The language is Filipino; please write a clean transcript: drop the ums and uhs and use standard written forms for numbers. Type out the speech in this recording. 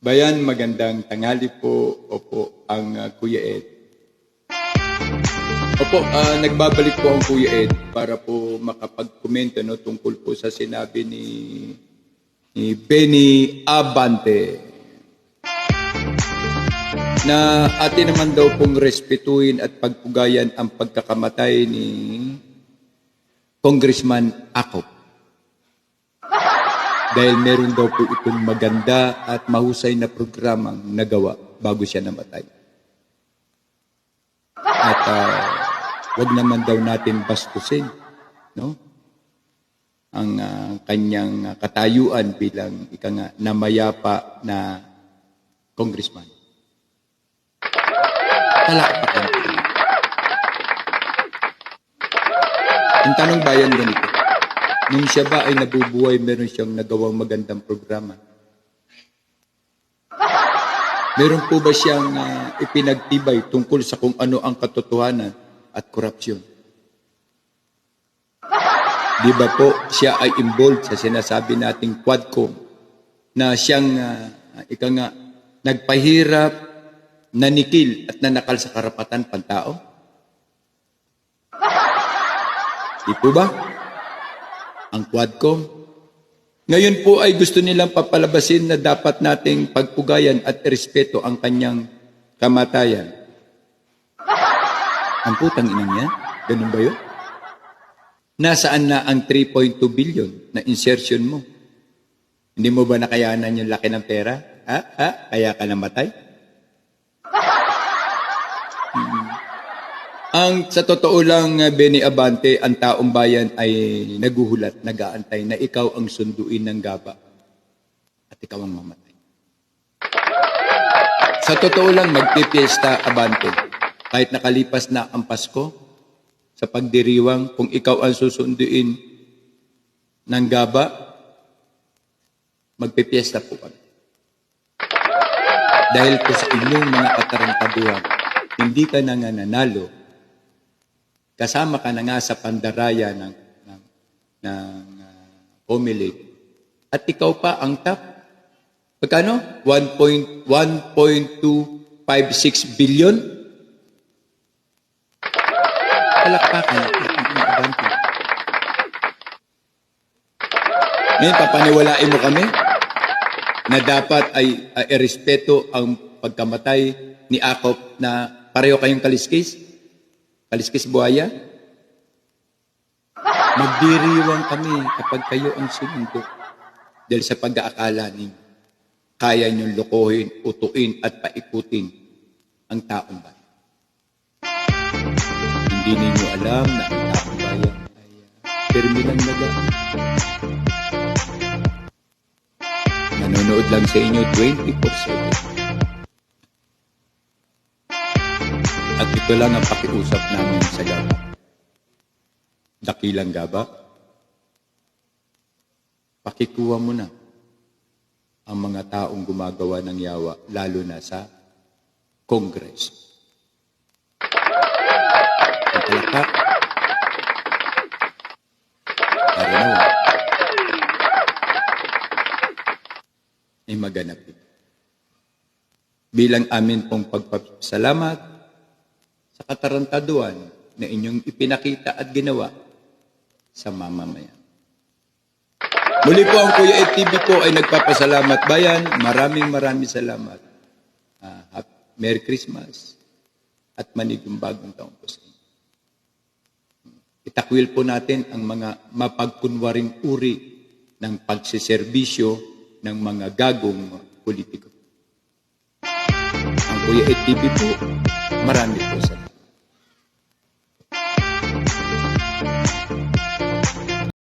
Bayan, magandang tanghali po. Opo, ang Kuya Ed. Opo, nagbabalik po ang Kuya Ed para po makapag-komento tungkol po sa sinabi ni Benny Abante na atin naman daw pong respetuhin at pagpugayan ang pagkakamatay ni Congressman Acop. Dahil meron daw po itong maganda at mahusay na programang nagawa bago siya namatay. At wag naman daw natin bastusin, no? Ang kanyang katayuan bilang namayapa na congressman. Palakpakan. Ang tanong bayan ganito. Nung siya ba ay nabubuhay, meron siyang nagawang magandang programa? Meron po ba siyang ipinagtibay tungkol sa kung ano ang katotohanan at korupsyon? Di ba po siya ay involved sa sinasabi nating Quadcom na siyang nagpahirap, nanikil at nanakal sa karapatan pantao? Di po ba? Ang Quadcom. Ngayon po ay gusto nilang papalabasin na dapat nating pagpugayan at respeto ang kanyang kamatayan. Ang putang ina niya? Ganun ba yun? Nasaan na ang 3.2 billion na insertion mo? Hindi mo ba nakayanan yung laki ng pera? Kaya ka namatay? Sa totoo lang, Benny Abante, ang taong bayan ay naguhulat, nag-aantay na ikaw ang sunduin ng gaba at ikaw ang mamatay. Sa totoo lang, magpipiesta, Abante. Kahit nakalipas na ang Pasko, sa pagdiriwang, kung ikaw ang susunduin ng gaba, magpipiesta po kami. Dahil po sa inyong mga katarantaduhan, hindi ka na nga nanalo, kasama ka na nga sa pandaraya ng Comelec. At ikaw pa ang top. Pagkano? 1.256 billion? Palakpakan. Ngayon, papaniwalain mo kami na dapat ay irespeto ang pagkamatay ni Acop na pareho kayong kaliskis? Kaliskis buhaya? Magdiriwang kami kapag kayo ang sinundo. Dahil sa pag-aakala ninyo, kaya niyong lokohin, utuin at paikutin ang taong bayan. Hindi ninyo alam na ang taong bayan ay terminal na gano'n. Nanonood lang sa inyo 24/7. At ito lang ang pakiusap namin sa gaba. Dakilang gaba, pakikuha mo na ang mga taong gumagawa ng yawa, lalo na sa Congress. Ang palakpak, karino, ay maganap ito. Bilang amin pong pagpapasalamat sa katarantaduan na inyong ipinakita at ginawa sa mamamayan. Muli po ang Kuya Ed TV po ay nagpapasalamat bayan. Maraming salamat. Merry Christmas at manigong bagong taon po sa inyo. Itakwil po natin ang mga mapagkunwaring uri ng pagsiservisyo ng mga gagong politiko. Ang Kuya Ed TV po, marami po